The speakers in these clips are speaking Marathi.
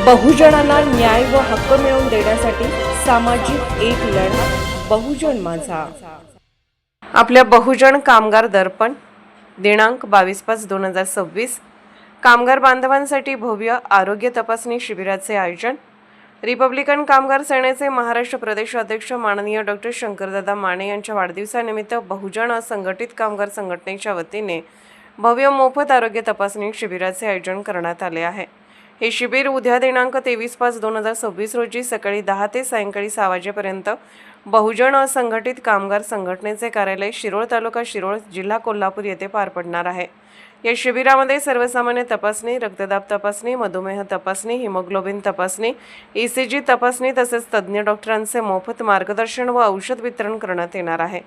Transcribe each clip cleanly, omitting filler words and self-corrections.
बहुजनांना न्याय व हक्क मिळवून देण्यासाठी सामाजिक एक लढा बहुजन माझा। आपल्या बहुजन कामगार दर्पण दिनांक 22/5/2026 कामगार बांधवांसाठी भव्य आरोग्य तपासणी शिबिराचे आयोजन। रिपब्लिकन कामगार सेनेचे महाराष्ट्र प्रदेश अध्यक्ष माननीय डॉ. शंकरदादा माने यांच्या वाढदिवसानिमित्त बहुजन असंघटित कामगार संघटनेच्या वतीने भव्य मोफत आरोग्य तपासणी शिबिराचे आयोजन करण्यात आले आहे। हे शिबिर उद्या दिनांक 23/5/2026 रोजी सकाळी 10 ते सायंकाळी 6 वाजेपर्यंत बहुजन असंघटित कामगार संघटनेचे कार्यालय शिरोळ तालुका शिरोळ जिल्हा कोल्हापूर येथे पार पडणार आहे। या शिबिरामध्ये सर्वसामान्य तपासणी, रक्तदाब तपासणी, मधुमेह तपासणी, हिमोग्लोबिन तपासणी, ECG तपासणी तसेच तज्ज्ञ डॉक्टरांचे मोफत मार्गदर्शन व औषध वितरण करण्यात येणार आहे।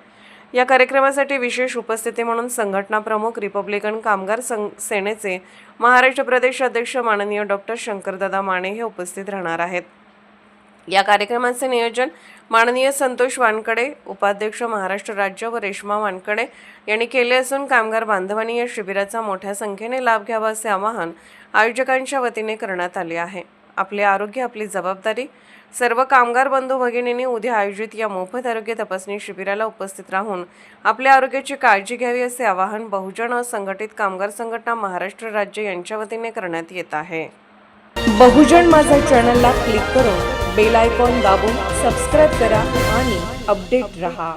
या कार्यक्रमासाठी विशेष उपस्थिती म्हणून संघटना प्रमुख रिपब्लिकन कामगार सेनेचे महाराष्ट्र प्रदेश अध्यक्ष माननीय डॉ. शंकरदादा माने हे उपस्थित राहणार आहेत। या कार्यक्रमाचे नियोजन माननीय संतोष वानकडे, उपाध्यक्ष महाराष्ट्र राज्य व रेश्मा वानकडे यांनी केले असून कामगार बांधवांनी या शिबिराचा मोठ्या संख्येने लाभ घ्यावा असे आवाहन आयोजकांच्या वतीने करण्यात आले आहे। आपले आरोग्य आपली जबाबदारी। सर्व कामगार बंधू भगिनींनी उद्या आयोजित या मोफत आरोग्य तपासणी शिबिराला उपस्थित राहून आपल्या आरोग्याची काळजी घ्यावी असे आवाहन बहुजन असंघटित कामगार संघटना महाराष्ट्र राज्य यांच्या वतीने करण्यात येत आहे। बहुजन माझा चॅनलला क्लिक करून बेल आयकॉन दाबून सबस्क्राइब करा आणि अपडेट रहा।